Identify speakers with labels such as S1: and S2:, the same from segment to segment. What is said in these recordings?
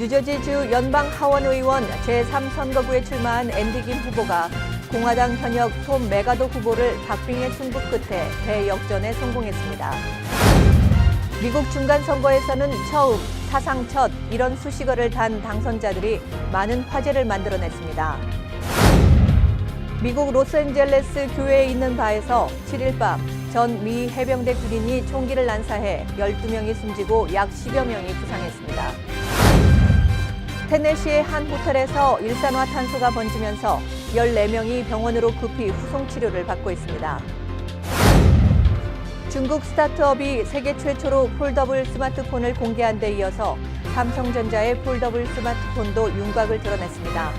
S1: 뉴저지주 연방 하원 의원 제3선거구에 출마한 앤디 김 후보가 공화당 현역 톰 메가도 후보를 박빙의 승부 끝에 대역전에 성공했습니다. 미국 중간선거에서는 처음, 사상 첫 이런 수식어를 단 당선자들이 많은 화제를 만들어냈습니다. 미국 로스앤젤레스 교회에 있는 바에서 7일 밤 전 미 해병대 군인이 총기를 난사해 12명이 숨지고 약 10여 명이 부상했습니다. 테네시의 한 호텔에서 일산화탄소가 번지면서 14명이 병원으로 급히 후송 치료를 받고 있습니다. 중국 스타트업이 세계 최초로 폴더블 스마트폰을 공개한 데 이어서 삼성전자의 폴더블 스마트폰도 윤곽을 드러냈습니다.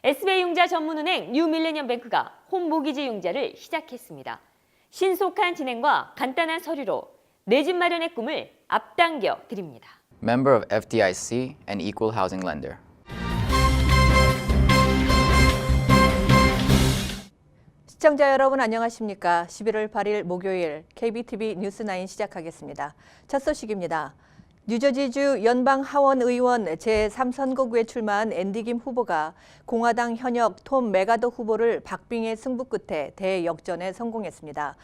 S2: SBI융자 전문은행 뉴밀레니엄뱅크가 홈모기지 융자를 시작했습니다. 신속한 진행과 간단한 서류로 내 집 마련의 꿈을 앞당겨 드립니다.
S3: Member of FDIC and Equal Housing Lender.
S1: 시청자 여러분 안녕하십니까? 11월 8일 목요일 KBTV 뉴스9 시작하겠습니다. 첫 소식입니다. 뉴저지주 연방 하원 의원 제3선거구에 출마한 앤디 김 후보가 공화당 현역 톰 메가도 후보를 박빙의 승부 끝에 대역전에 성공했습니다.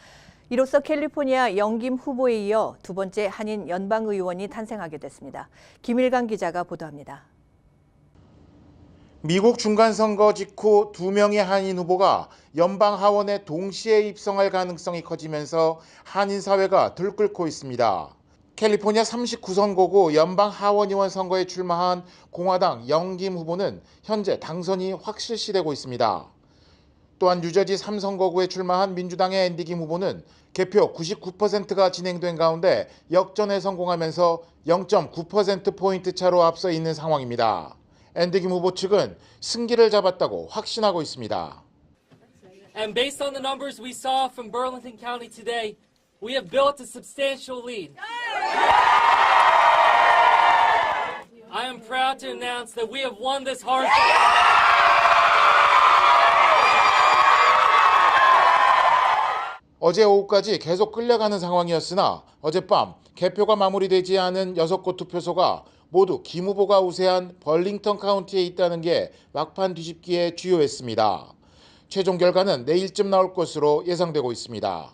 S1: 이로써 캘리포니아 영김 후보에 이어 두 번째 한인 연방 의원이 탄생하게 됐습니다. 김일강 기자가 보도합니다.
S4: 미국 중간선거 직후 두 명의 한인 후보가 연방 하원에 동시에 입성할 가능성이 커지면서 한인 사회가 들끓고 있습니다. 캘리포니아 39선거구 연방 하원의원 선거에 출마한 공화당 영김 후보는 현재 당선이 확실시되고 있습니다. 또한 뉴저지 3선거구에 출마한 민주당의 앤디 김 후보는 개표 99%가 진행된 가운데 역전에 성공하면서 0.9%포인트 차로 앞서 있는 상황입니다. 앤디 김 후보 측은 승기를 잡았다고 확신하고 있습니다.
S5: And based on the numbers we saw from Burlington County today, we have built a substantial lead. I am proud to announce that we have won this hard fight.
S4: 어제 오후까지 계속 끌려가는 상황이었으나 어젯밤 개표가 마무리되지 않은 6곳 투표소가 모두 김 후보가 우세한 벌링턴 카운티에 있다는 게 막판 뒤집기에 주요했습니다. 최종 결과는 내일쯤 나올 것으로 예상되고 있습니다.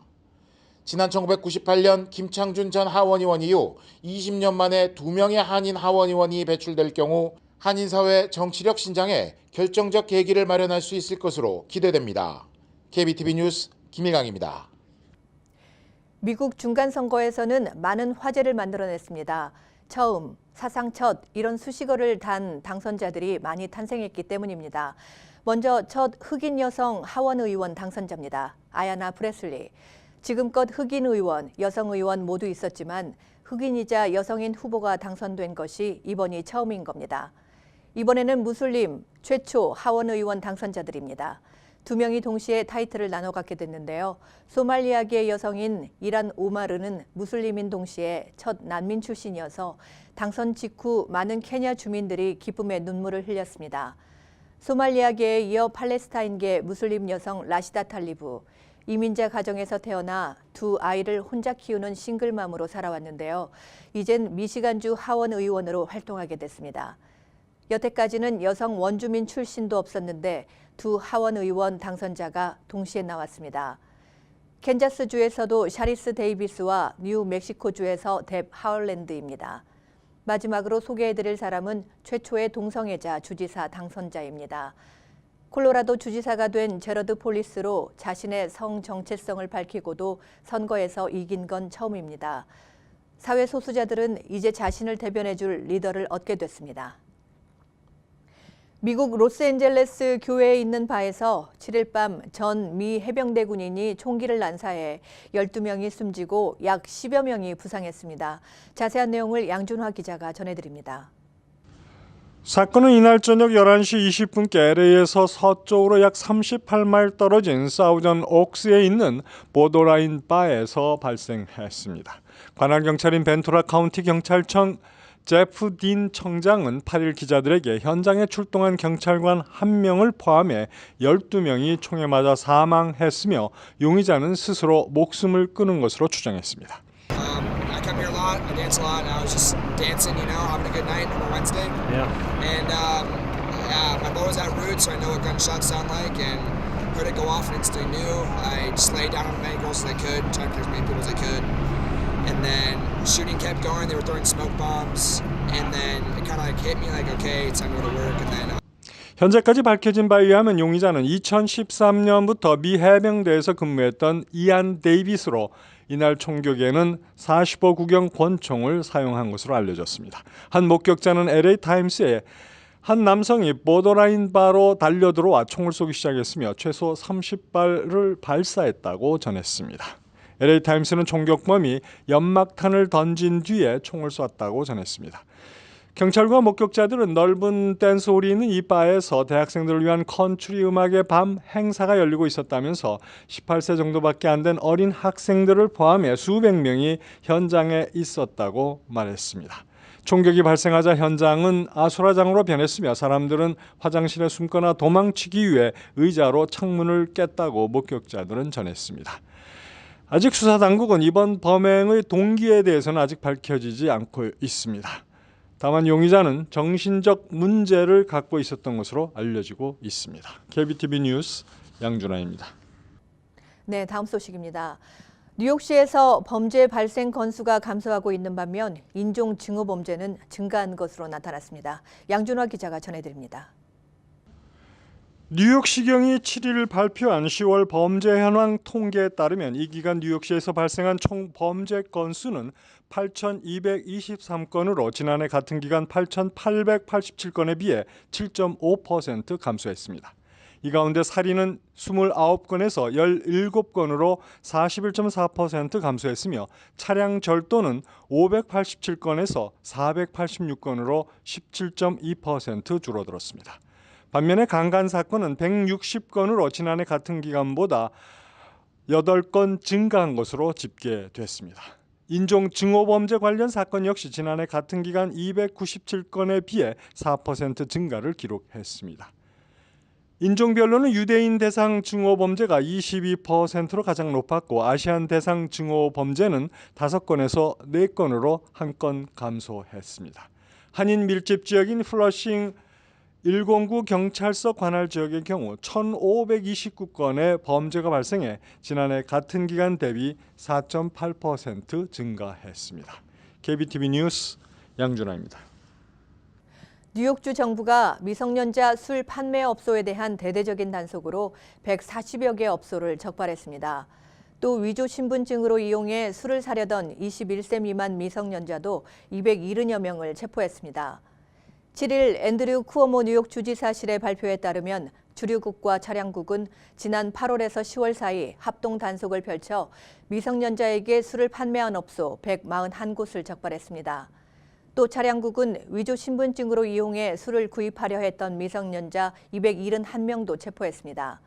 S4: 지난 1998년 김창준 전 하원의원 이후 20년 만에 2명의 한인 하원의원이 배출될 경우 한인 사회 정치력 신장에 결정적 계기를 마련할 수 있을 것으로 기대됩니다. KBTV 뉴스 김일강입니다.
S1: 미국 중간선거에서는 많은 화제를 만들어냈습니다. 처음, 사상 첫 이런 수식어를 단 당선자들이 많이 탄생했기 때문입니다. 먼저 첫 흑인 여성 하원 의원 당선자입니다. 아야나 브레슬리. 지금껏 흑인 의원, 여성 의원 모두 있었지만 흑인이자 여성인 후보가 당선된 것이 이번이 처음인 겁니다. 이번에는 무슬림 최초 하원 의원 당선자들입니다. 두 명이 동시에 타이틀을 나눠 갖게 됐는데요. 소말리아계 여성인 이란 오마르는 무슬림인 동시에 첫 난민 출신이어서 당선 직후 많은 케냐 주민들이 기쁨의 눈물을 흘렸습니다. 소말리아계에 이어 팔레스타인계 무슬림 여성 라시다 탈리브, 이민자 가정에서 태어나 두 아이를 혼자 키우는 싱글맘으로 살아왔는데요. 이젠 미시간주 하원 의원으로 활동하게 됐습니다. 여태까지는 여성 원주민 출신도 없었는데 두 하원 의원 당선자가 동시에 나왔습니다. 캔자스주에서도 샤리스 데이비스와 뉴멕시코주에서 뎁 하울랜드입니다. 마지막으로 소개해드릴 사람은 최초의 동성애자 주지사 당선자입니다. 콜로라도 주지사가 된 제러드 폴리스로 자신의 성 정체성을 밝히고도 선거에서 이긴 건 처음입니다. 사회 소수자들은 이제 자신을 대변해줄 리더를 얻게 됐습니다. 미국 로스앤젤레스 교회에 있는 바에서 7일 밤 전 미 해병대 군인이 총기를 난사해 12명이 숨지고 약 10여 명이 부상했습니다. 자세한 내용을 양준화 기자가 전해드립니다.
S6: 사건은 이날 저녁 11시 20분께 LA에서 서쪽으로 약 38마일 떨어진 사우전 옥스에 있는 보더라인 바에서 발생했습니다. 관할 경찰인 벤투라 카운티 경찰청 제프 딘 청장은 8일 기자들에게 현장에 출동한 경찰관 1명을 포함해 12명이 총에 맞아 사망했으며 용의자는 스스로 목숨을 끊은 것으로 추정했습니다.
S7: lot. I dance a lot. And I was just dancing, you know, having a good night on a Wednesday.
S6: Yeah.
S7: And my bow was at root, so I know what gunshots sound like, and heard it go off and instantly knew. I just laid down on the ankles as I could, tried to kill as many people as I could. And then shooting kept going. They were throwing smoke bombs, and then it kind of like hit me like, okay, it's time to go to work. And then
S6: 현재까지 밝혀진 바에 의하면 용의자는 2013년부터 미 해병대에서 근무했던 이안 데이비스로 이날 총격에는 45 구경 권총을 사용한 것으로 알려졌습니다. 한 목격자는 LA 타임스에 한 남성이 보더라인 바로 달려들어와 총을 쏘기 시작했으며 최소 30발을 발사했다고 전했습니다. LA 타임스는 총격범이 연막탄을 던진 뒤에 총을 쐈다고 전했습니다. 경찰과 목격자들은 넓은 댄스홀이 있는 이 바에서 대학생들을 위한 컨트리 음악의 밤 행사가 열리고 있었다면서 18세 정도밖에 안 된 어린 학생들을 포함해 수백 명이 현장에 있었다고 말했습니다. 총격이 발생하자 현장은 아수라장으로 변했으며 사람들은 화장실에 숨거나 도망치기 위해 의자로 창문을 깼다고 목격자들은 전했습니다. 아직 수사당국은 이번 범행의 동기에 대해서는 아직 밝혀지지 않고 있습니다. 다만 용의자는 정신적 문제를 갖고 있었던 것으로 알려지고 있습니다. KBTV 뉴스 양준하입니다.
S1: 네, 다음 소식입니다. 뉴욕시에서 범죄 발생 건수가 감소하고 있는 반면 인종 증오 범죄는 증가한 것으로 나타났습니다. 양준화 기자가 전해드립니다.
S6: 뉴욕시경이 7일 발표한 10월 범죄 현황 통계에 따르면 이 기간 뉴욕시에서 발생한 총 범죄 건수는 8,223건으로 지난해 같은 기간 8,887건에 비해 7.5% 감소했습니다. 이 가운데 살인은 29건에서 17건으로 41.4% 감소했으며 차량 절도는 587건에서 486건으로 17.2% 줄어들었습니다. 반면에 강간 사건은 160건으로 지난해 같은 기간보다 8건 증가한 것으로 집계됐습니다. 인종 증오 범죄 관련 사건 역시 지난해 같은 기간 297건에 비해 4% 증가를 기록했습니다. 인종별로는 유대인 대상 증오 범죄가 22%로 가장 높았고 아시안 대상 증오 범죄는 5건에서 4건으로 1건 감소했습니다. 한인 밀집 지역인 플러싱 109 경찰서 관할 지역의 경우 1,529건의 범죄가 발생해 지난해 같은 기간 대비 4.8% 증가했습니다. KBTV 뉴스 양준하입니다.
S1: 뉴욕주 정부가 미성년자 술 판매업소에 대한 대대적인 단속으로 140여 개 업소를 적발했습니다. 또 위조 신분증으로 이용해 술을 사려던 21세 미만 미성년자도 270여 명을 체포했습니다. 7일 앤드류 쿠오모 뉴욕 주지사실의 발표에 따르면 주류국과 차량국은 지난 8월에서 10월 사이 합동 단속을 펼쳐 미성년자에게 술을 판매한 업소 141곳을 적발했습니다. 또 차량국은 위조 신분증으로 이용해 술을 구입하려 했던 미성년자 271명도 체포했습니다.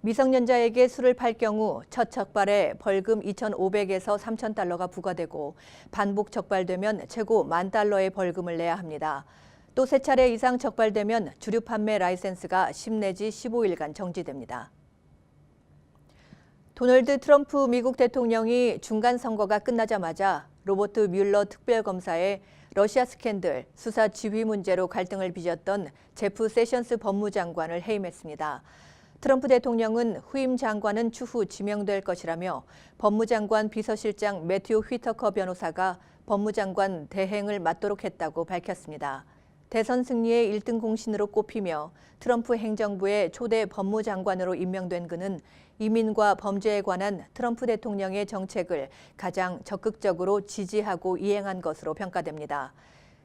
S1: 미성년자에게 술을 팔 경우 첫 적발에 벌금 2,500에서 3,000달러가 부과되고 반복 적발되면 최고 $10,000의 벌금을 내야 합니다. 또 3차례 이상 적발되면 주류 판매 라이센스가 10 내지 15일간 정지됩니다. 도널드 트럼프 미국 대통령이 중간 선거가 끝나자마자 로버트 뮬러 특별검사의 러시아 스캔들 수사 지휘 문제로 갈등을 빚었던 제프 세션스 법무장관을 해임했습니다. 트럼프 대통령은 후임 장관은 추후 지명될 것이라며 법무장관 비서실장 매튜 휘터커 변호사가 법무장관 대행을 맡도록 했다고 밝혔습니다. 대선 승리의 1등 공신으로 꼽히며 트럼프 행정부의 초대 법무장관으로 임명된 그는 이민과 범죄에 관한 트럼프 대통령의 정책을 가장 적극적으로 지지하고 이행한 것으로 평가됩니다.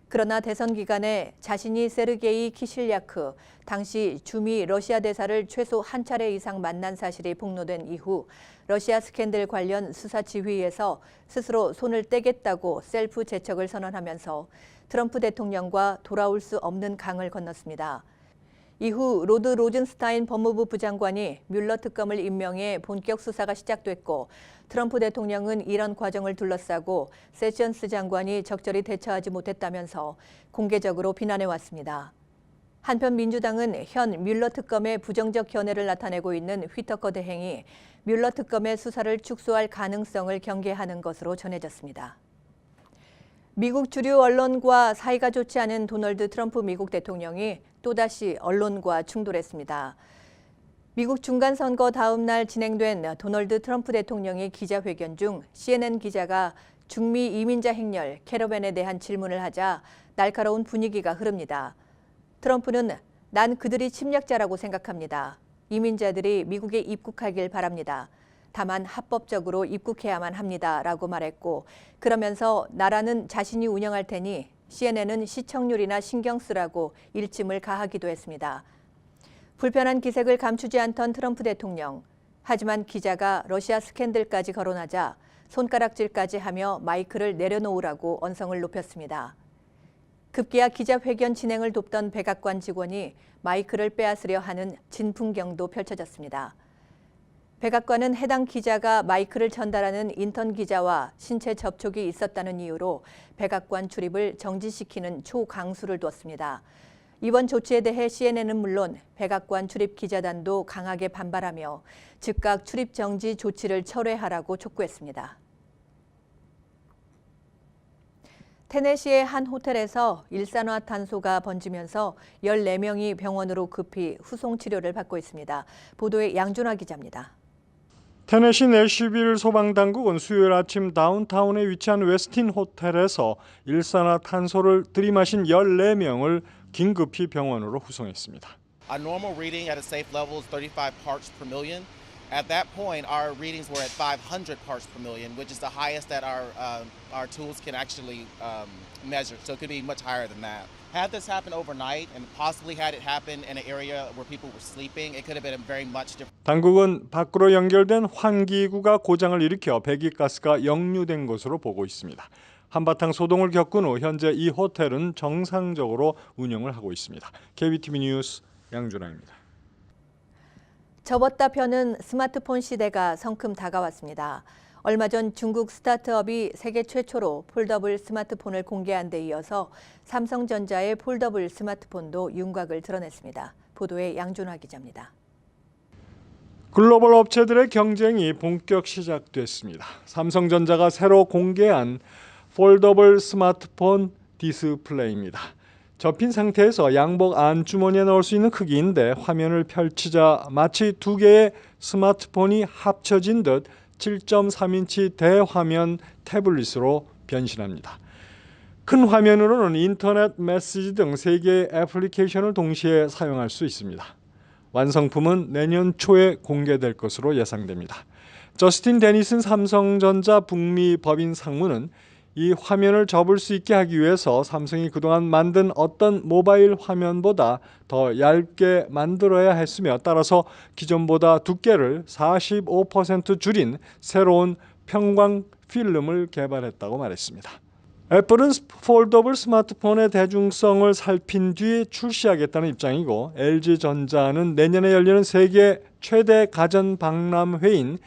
S1: 그러나 대선 기간에 자신이 세르게이 키실야크, 당시 주미 러시아 대사를 최소 한 차례 이상 만난 사실이 폭로된 이후 러시아 스캔들 관련 수사 지휘에서 스스로 손을 떼겠다고 셀프 제척을 선언하면서 트럼프 대통령과 돌아올 수 없는 강을 건넜습니다. 이후 로드 로즌스타인 법무부 부장관이 뮬러 특검을 임명해 본격 수사가 시작됐고 트럼프 대통령은 이런 과정을 둘러싸고 세션스 장관이 적절히 대처하지 못했다면서 공개적으로 비난해왔습니다. 한편 민주당은 현 뮬러 특검의 부정적 견해를 나타내고 있는 휘터커 대행이 뮬러 특검의 수사를 축소할 가능성을 경계하는 것으로 전해졌습니다. 미국 주류 언론과 사이가 좋지 않은 도널드 트럼프 미국 대통령이 또다시 언론과 충돌했습니다. 미국 중간선거 다음 날 진행된 도널드 트럼프 대통령의 기자회견 중 CNN 기자가 중미 이민자 행렬 캐러밴에 대한 질문을 하자 날카로운 분위기가 흐릅니다. 트럼프는 난 그들이 침략자라고 생각합니다. 이민자들이 미국에 입국하길 바랍니다. 다만 합법적으로 입국해야만 합니다. 라고 말했고 그러면서 나라는 자신이 운영할 테니 CNN은 시청률이나 신경 쓰라고 일침을 가하기도 했습니다. 불편한 기색을 감추지 않던 트럼프 대통령. 하지만 기자가 러시아 스캔들까지 거론하자 손가락질까지 하며 마이크를 내려놓으라고 언성을 높였습니다. 급기야 기자회견 진행을 돕던 백악관 직원이 마이크를 빼앗으려 하는 진풍경도 펼쳐졌습니다. 백악관은 해당 기자가 마이크를 전달하는 인턴 기자와 신체 접촉이 있었다는 이유로 백악관 출입을 정지시키는 초강수를 두었습니다. 이번 조치에 대해 CNN은 물론 백악관 출입 기자단도 강하게 반발하며 즉각 출입 정지 조치를 철회하라고 촉구했습니다. 테네시의 한 호텔에서 일산화탄소가 번지면서 14명이 병원으로 급히 후송 치료를 받고 있습니다. 보도에 양준화 기자입니다.
S6: 테네시 내쉬빌 소방당국은 수요일 아침 다운타운에 위치한 웨스틴 호텔에서 일산화탄소를 들이마신 14명을 긴급히 병원으로 후송했습니다.
S8: Our normal reading at a safe level is 35 parts per million. At that point, our readings were at 500 parts per million, which is the highest that our tools can actually measure. So it could be much higher than that. Had this happened overnight, and possibly had it happen in an area where people were sleeping, it could have been a very much different.
S6: 당국은 밖으로 연결된 환기구가 고장을 일으켜 배기가스가 역류된 것으로 보고 있습니다. 한바탕 소동을 겪은 후 현재 이 호텔은 정상적으로 운영을 하고 있습니다. KBTV 뉴스 양준하입니다.
S1: 접었다 펴는 스마트폰 시대가 성큼 다가왔습니다. 얼마 전 중국 스타트업이 세계 최초로 폴더블 스마트폰을 공개한 데 이어서 삼성전자의 폴더블 스마트폰도 윤곽을 드러냈습니다. 보도에 양준화 기자입니다.
S6: 글로벌 업체들의 경쟁이 본격 시작됐습니다. 삼성전자가 새로 공개한 폴더블 스마트폰 디스플레이입니다. 접힌 상태에서 양복 안주머니에 넣을 수 있는 크기인데 화면을 펼치자 마치 두 개의 스마트폰이 합쳐진 듯 7.3인치 대화면 태블릿으로 변신합니다. 큰 화면으로는 인터넷 메시지 등 3개의 애플리케이션을 동시에 사용할 수 있습니다. 완성품은 내년 초에 공개될 것으로 예상됩니다. 저스틴 데니슨 삼성전자 북미 법인 상무는 이 화면을 접을 수 있게 하기 위해서 삼성이 그동안 만든 어떤 모바일 화면보다 더 얇게 만들어야 했으며 따라서 기존보다 두께를 45% 줄인 새로운 평광 필름을 개발했다고 말했습니다. 애플은 폴더블 스마트폰의 대중성을 살핀 뒤 출시하겠다는 입장이고 LG전자는 내년에 열리는 세계 최대 가전 박람회인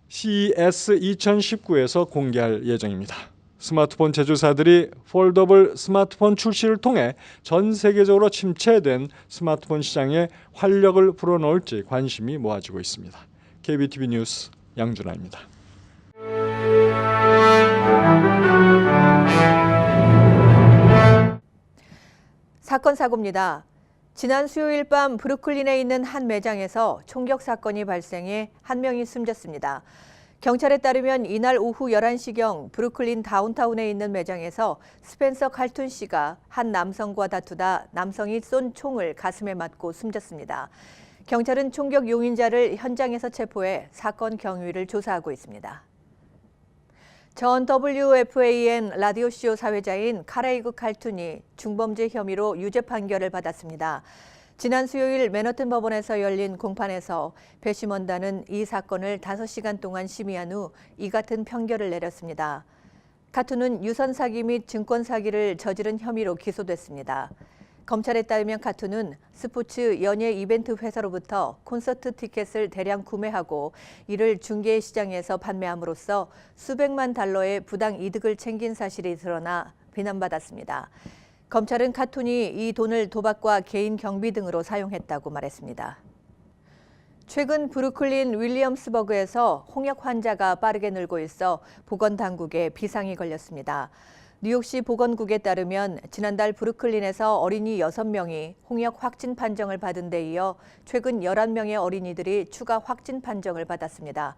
S6: CES 2019에서 공개할 예정입니다. 스마트폰 제조사들이 폴더블 스마트폰 출시를 통해 전 세계적으로 침체된 스마트폰 시장에 활력을 불어넣을지 관심이 모아지고 있습니다. KBTV 뉴스 양준하입니다.
S1: 사건 사고입니다. 지난 수요일 밤 브루클린에 있는 한 매장에서 총격 사건이 발생해 한 명이 숨졌습니다. 경찰에 따르면 이날 오후 11시경 브루클린 다운타운에 있는 매장에서 스펜서 칼툰 씨가 한 남성과 다투다 남성이 쏜 총을 가슴에 맞고 숨졌습니다. 경찰은 총격 용의자를 현장에서 체포해 사건 경위를 조사하고 있습니다. 전 WFAN 라디오쇼 사회자인 카레이그 칼툰이 중범죄 혐의로 유죄 판결을 받았습니다. 지난 수요일 맨하튼 법원에서 열린 공판에서 배심원단은 이 사건을 5시간 동안 심의한 후 이 같은 판결을 내렸습니다. 카툰은 유선 사기 및 증권 사기를 저지른 혐의로 기소됐습니다. 검찰에 따르면 카툰은 스포츠 연예 이벤트 회사로부터 콘서트 티켓을 대량 구매하고 이를 중개 시장에서 판매함으로써 수백만 달러의 부당 이득을 챙긴 사실이 드러나 비난받았습니다. 검찰은 카툰이 이 돈을 도박과 개인 경비 등으로 사용했다고 말했습니다. 최근 브루클린 윌리엄스버그에서 홍역 환자가 빠르게 늘고 있어 보건당국에 비상이 걸렸습니다. 뉴욕시 보건국에 따르면 지난달 브루클린에서 어린이 6명이 홍역 확진 판정을 받은 데 이어 최근 11명의 어린이들이 추가 확진 판정을 받았습니다.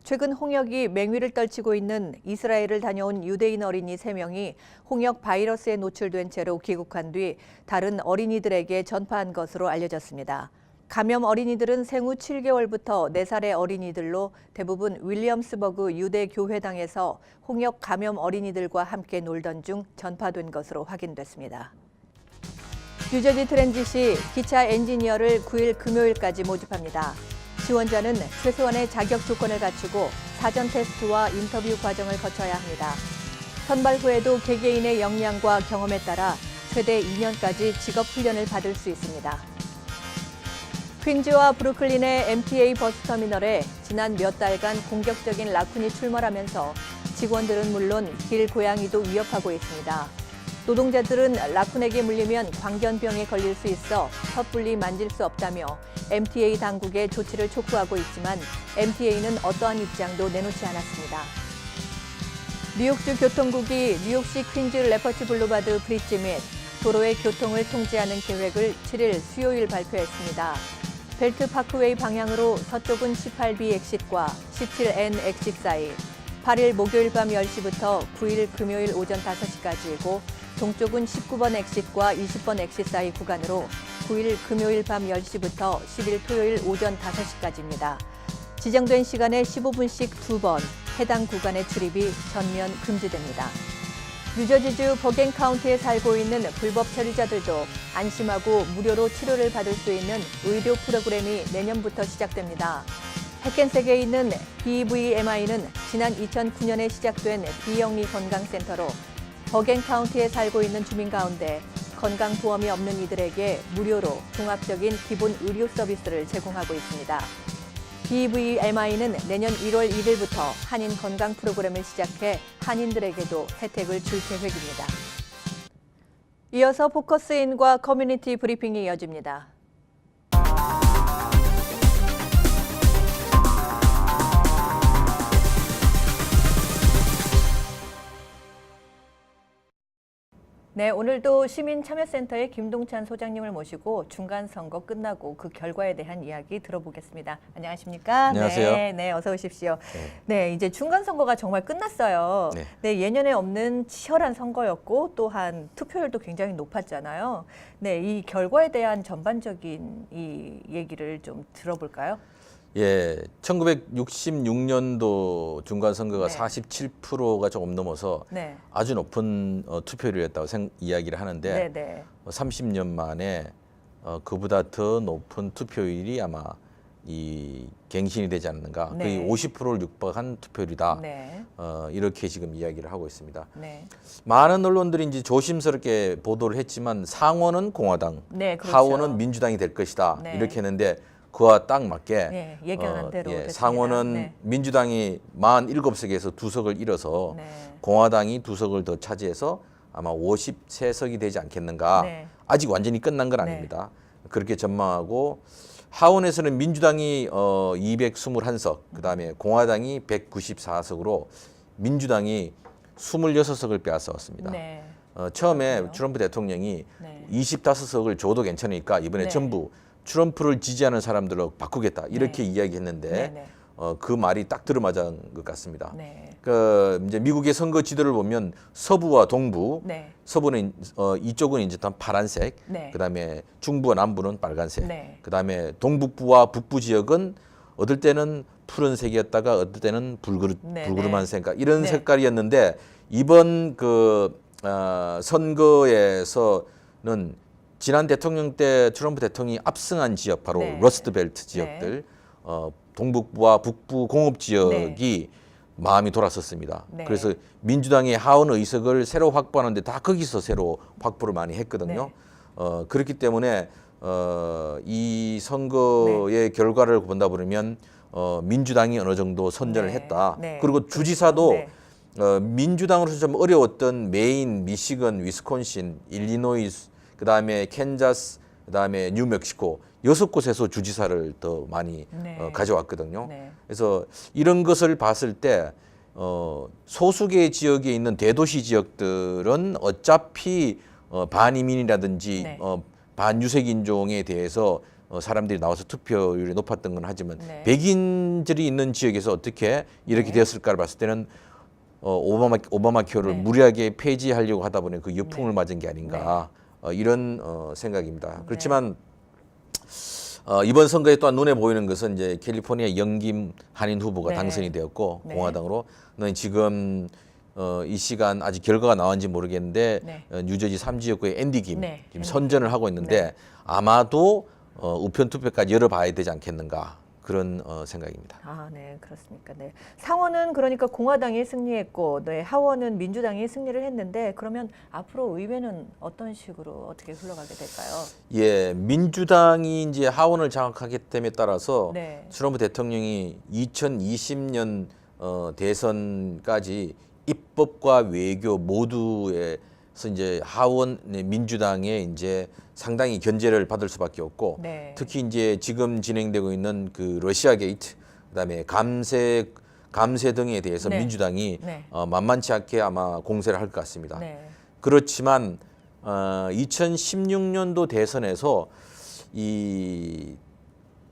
S1: 최근 홍역이 맹위를 떨치고 있는 이스라엘을 다녀온 유대인 어린이 3명이 홍역 바이러스에 노출된 채로 귀국한 뒤 다른 어린이들에게 전파한 것으로 알려졌습니다. 감염 어린이들은 생후 7개월부터 4살의 어린이들로 대부분 윌리엄스버그 유대교회당에서 홍역 감염 어린이들과 함께 놀던 중 전파된 것으로 확인됐습니다. 뉴저지 트랜짓이 기차 엔지니어를 9일 금요일까지 모집합니다. 지원자는 최소한의 자격 조건을 갖추고 사전 테스트와 인터뷰 과정을 거쳐야 합니다. 선발 후에도 개개인의 역량과 경험에 따라 최대 2년까지 직업 훈련을 받을 수 있습니다. 퀸즈와 브루클린의 MTA 버스터미널에 지난 몇 달간 공격적인 라쿤이 출몰하면서 직원들은 물론 길 고양이도 위협하고 있습니다. 노동자들은 라쿤에게 물리면 광견병에 걸릴 수 있어 섣불리 만질 수 없다며 MTA 당국의 조치를 촉구하고 있지만 MTA는 어떠한 입장도 내놓지 않았습니다. 뉴욕주 교통국이 뉴욕시 퀸즈 레퍼츠 블루바드 브릿지 및 도로의 교통을 통제하는 계획을 7일 수요일 발표했습니다. 벨트 파크웨이 방향으로 서쪽은 18B 엑싯과 17N 엑싯 사이, 8일 목요일 밤 10시부터 9일 금요일 오전 5시까지이고 동쪽은 19번 엑싯과 20번 엑싯 사이 구간으로 9일 금요일 밤 10시부터 10일 토요일 오전 5시까지입니다. 지정된 시간에 15분씩 2번 해당 구간의 출입이 전면 금지됩니다. 뉴저지주 버겐 카운티에 살고 있는 불법 처리자들도 안심하고 무료로 치료를 받을 수 있는 의료 프로그램이 내년부터 시작됩니다. 헥켄색에 있는 BVMI는 지난 2009년에 시작된 비영리 건강센터로 버겐 카운티에 살고 있는 주민 가운데 건강보험이 없는 이들에게 무료로 종합적인 기본 의료 서비스를 제공하고 있습니다. BVMI는 내년 1월 1일부터 한인 건강 프로그램을 시작해 한인들에게도 혜택을 줄 계획입니다. 이어서 포커스인과 커뮤니티 브리핑이 이어집니다. 네, 오늘도 시민참여센터의 김동찬 소장님을 모시고 중간선거 끝나고 그 결과에 대한 이야기 들어보겠습니다. 안녕하십니까?
S9: 안녕하세요.
S1: 네, 어서 오십시오. 네, 이제 중간선거가 정말 끝났어요. 네, 예년에 없는 치열한 선거였고 또한 투표율도 굉장히 높았잖아요. 네, 이 결과에 대한 전반적인 이 얘기를 좀 들어볼까요?
S9: 예, 1966년도 중간선거가
S1: 네.
S9: 47%가 조금 넘어서
S1: 네.
S9: 아주 높은 투표율이었다고 이야기를 하는데
S1: 네, 네.
S9: 30년 만에 그보다 더 높은 투표율이 아마 이 갱신이 되지 않는가.
S1: 네.
S9: 거의 50%를 육박한 투표율이다.
S1: 네.
S9: 이렇게 지금 이야기를 하고 있습니다.
S1: 네.
S9: 많은 언론들이 이제 조심스럽게 보도를 했지만 상원은 공화당,
S1: 네, 그렇죠.
S9: 하원은 민주당이 될 것이다.
S1: 네.
S9: 이렇게 했는데 그와 딱 맞게
S1: 네, 예견한 대로 됐습니다.
S9: 상원은
S1: 네.
S9: 민주당이 47석에서 2석을 잃어서
S1: 네.
S9: 공화당이 2석을 더 차지해서 아마 53석이 되지 않겠는가.
S1: 네.
S9: 아직 완전히 끝난 건
S1: 네.
S9: 아닙니다. 그렇게 전망하고 하원에서는 민주당이 221석, 그다음에 공화당이 194석으로 민주당이 26석을 빼앗아왔습니다.
S1: 네.
S9: 처음에
S1: 그렇군요.
S9: 트럼프 대통령이
S1: 네.
S9: 25석을 줘도 괜찮으니까 이번에
S1: 네.
S9: 전부 트럼프를 지지하는 사람들로 바꾸겠다 이렇게
S1: 네.
S9: 이야기했는데
S1: 네, 네.
S9: 그 말이 딱 들어맞은 것 같습니다.
S1: 네.
S9: 그 이제 미국의 선거 지도를 보면 서부와 동부,
S1: 네.
S9: 서부는 이쪽은 이제 다 파란색,
S1: 네.
S9: 그다음에 중부와 남부는 빨간색,
S1: 네.
S9: 그다음에 동북부와 북부 지역은 어떨 때는 푸른색이었다가 어떨 때는
S1: 네,
S9: 불구름한
S1: 네.
S9: 색깔 이런
S1: 네.
S9: 색깔이었는데 이번 그 선거에서는 지난 대통령 때 트럼프 대통령이 압승한 지역 바로
S1: 네.
S9: 러스트벨트 지역들 동북부와 북부 공업 지역이 마음이 돌았었습니다.
S1: 네.
S9: 그래서 민주당의 하원 의석을 새로 확보하는데 다 거기서 새로 확보를 많이 했거든요.
S1: 네.
S9: 그렇기 때문에 이 선거의 결과를 본다 보면 민주당이 어느 정도 선전을
S1: 네.
S9: 했다.
S1: 네.
S9: 그리고 주지사도
S1: 네.
S9: 민주당으로서 좀 어려웠던 메인, 미시건, 위스콘신, 일리노이스, 그다음에 캔자스, 그다음에 뉴멕시코 6곳에서 주지사를 더 많이
S1: 네.
S9: 가져왔거든요.
S1: 네.
S9: 그래서 이런 것을 봤을 때 소수계 지역에 있는 대도시 지역들은 어차피 반이민이라든지
S1: 네.
S9: 반유색 인종에 대해서 사람들이 나와서 투표율이 높았던 건 하지만
S1: 네.
S9: 백인들이 있는 지역에서 어떻게 이렇게
S1: 네.
S9: 되었을까를 봤을 때는 오바마 케어를
S1: 네.
S9: 무리하게 폐지하려고 하다 보니 그 역풍을
S1: 네.
S9: 맞은 게 아닌가 이런 생각입니다.
S1: 네.
S9: 그렇지만 이번 선거에 또한 눈에 보이는 것은 이제 캘리포니아 영김 한인 후보가
S1: 네.
S9: 당선이 되었고
S1: 네.
S9: 공화당으로 지금 이 시간 아직 결과가 나왔는지 모르겠는데
S1: 네.
S9: 뉴저지 3지역구의 앤디 김
S1: 네.
S9: 지금
S1: 앤디
S9: 선전을 하고 있는데
S1: 네.
S9: 아마도 우편 투표까지 열어봐야 되지 않겠는가 그런 생각입니다.
S1: 아, 네, 그렇습니까? 네. 상원은 그러니까 공화당이 승리했고, 네, 하원은 민주당이 승리를 했는데, 그러면 앞으로 의회는 어떤 식으로 어떻게 흘러가게 될까요?
S9: 예, 민주당이 이제 하원을 장악하기 됨에 따라서
S1: 네.
S9: 트럼프 대통령이 2020년 대선까지 입법과 외교 모두에서 이제 하원 민주당의 이제 상당히 견제를 받을 수밖에 없고
S1: 네.
S9: 특히 이제 지금 진행되고 있는 그 러시아 게이트 그다음에 감세 등에 대해서
S1: 네.
S9: 민주당이
S1: 네.
S9: 만만치 않게 아마 공세를 할 것 같습니다.
S1: 네.
S9: 그렇지만 2016년도 대선에서 이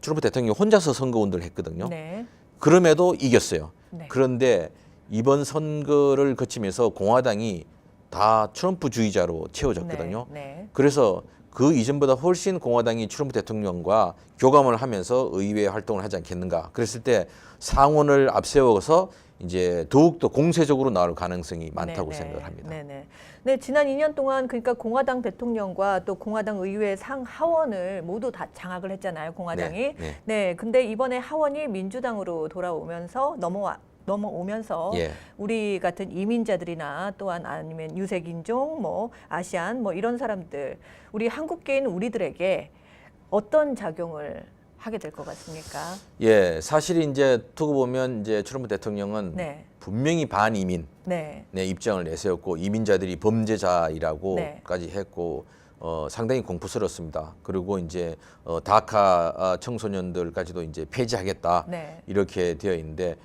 S9: 트럼프 대통령이 혼자서 선거운동을 했거든요.
S1: 네.
S9: 그럼에도 이겼어요.
S1: 네.
S9: 그런데 이번 선거를 거치면서 공화당이 다 트럼프주의자로 채워졌거든요.
S1: 네. 네.
S9: 그래서 그 이전보다 훨씬 공화당이 트럼프 대통령과 교감을 하면서 의회 활동을 하지 않겠는가. 그랬을 때 상원을 앞세워서 이제 더욱더 공세적으로 나올 가능성이 많다고
S1: 네네.
S9: 생각을 합니다.
S1: 네네. 네, 지난 2년 동안 그러니까 공화당 대통령과 또 공화당 의회 상하원을 모두 다 장악을 했잖아요, 공화당이.
S9: 네, 네.
S1: 네, 근데 이번에 하원이 민주당으로 돌아오면서 넘어오면서
S9: 예.
S1: 우리 같은 이민자들이나 또한 아니면 유색인종, 뭐 아시안, 뭐 이런 사람들, 우리 한국계인 우리들에게 어떤 작용을 하게 될 것 같습니까?
S9: 예, 사실 이제 두고 보면 이제 트럼프 대통령은
S1: 네.
S9: 분명히 반이민
S1: 네.
S9: 입장을 내세웠고 이민자들이 범죄자이라고까지 했고 상당히 공포스럽습니다. 그리고 이제 다카 청소년들까지도 이제 폐지하겠다
S1: 네.
S9: 이렇게 되어 있는데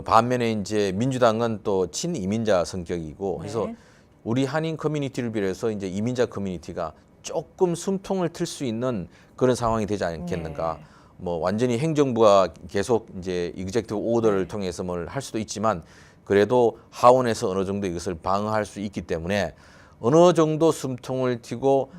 S9: 반면에 이제 민주당은 또 친이민자 성격이고 그래서
S1: 네.
S9: 우리 한인 커뮤니티를 비롯해서 이제 이민자 커뮤니티가 조금 숨통을 틀 수 있는 그런 상황이 되지 않겠는가.
S1: 네.
S9: 뭐 완전히 행정부가 계속 이제 이그제큐티브 오더를
S1: 네.
S9: 통해서 뭘 할 수도 있지만 그래도 하원에서 어느 정도 이것을 방어할 수 있기 때문에 어느 정도 숨통을 튀고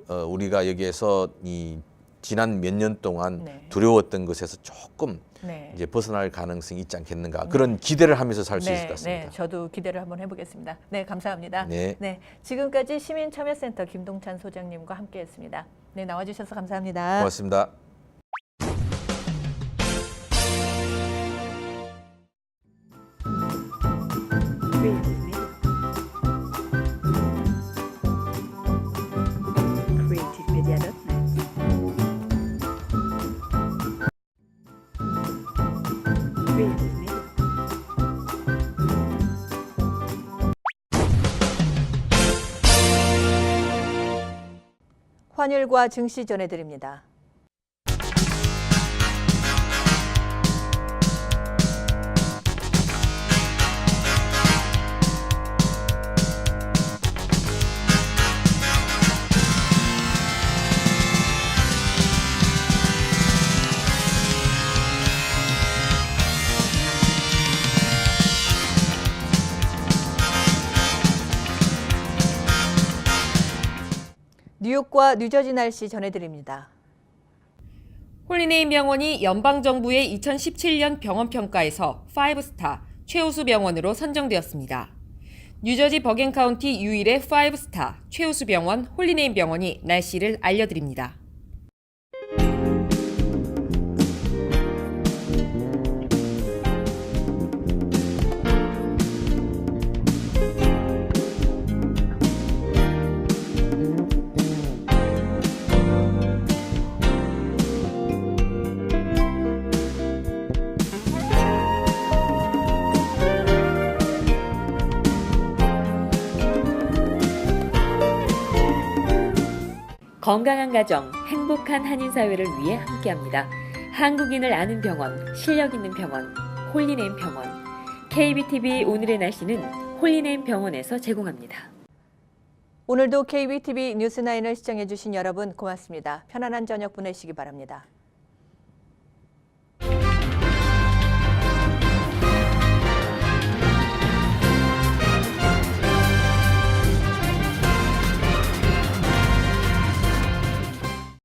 S9: 우리가 여기에서 이 지난 몇 년 동안
S1: 네.
S9: 두려웠던 것에서 조금
S1: 네.
S9: 이제 벗어날 가능성이 있지 않겠는가 그런 기대를 하면서 살 수 있을 것 같습니다.
S1: 네, 저도 기대를 한번 해보겠습니다. 네, 감사합니다.
S9: 네.
S1: 지금까지 시민참여센터 김동찬 소장님과 함께했습니다. 네, 나와주셔서 감사합니다.
S9: 고맙습니다.
S1: 환율과 증시 전해드립니다. 뉴욕과 뉴저지 날씨 전해드립니다.
S10: 홀리네임 병원이 연방정부의 2017년 병원평가에서 5스타 최우수 병원으로 선정되었습니다. 뉴저지 버겐 카운티 유일의 5스타 최우수 병원 홀리네임 병원이 날씨를 알려드립니다.
S2: 건강한 가정, 행복한 한인 사회를 위해 함께합니다. 한국인을 아는 병원, 실력 있는 병원, 홀리네임 병원. KBTV 오늘의 날씨는 홀리네임 병원에서 제공합니다.
S1: 오늘도 KBTV 뉴스9을 시청해주신 여러분 고맙습니다. 편안한 저녁 보내시기 바랍니다.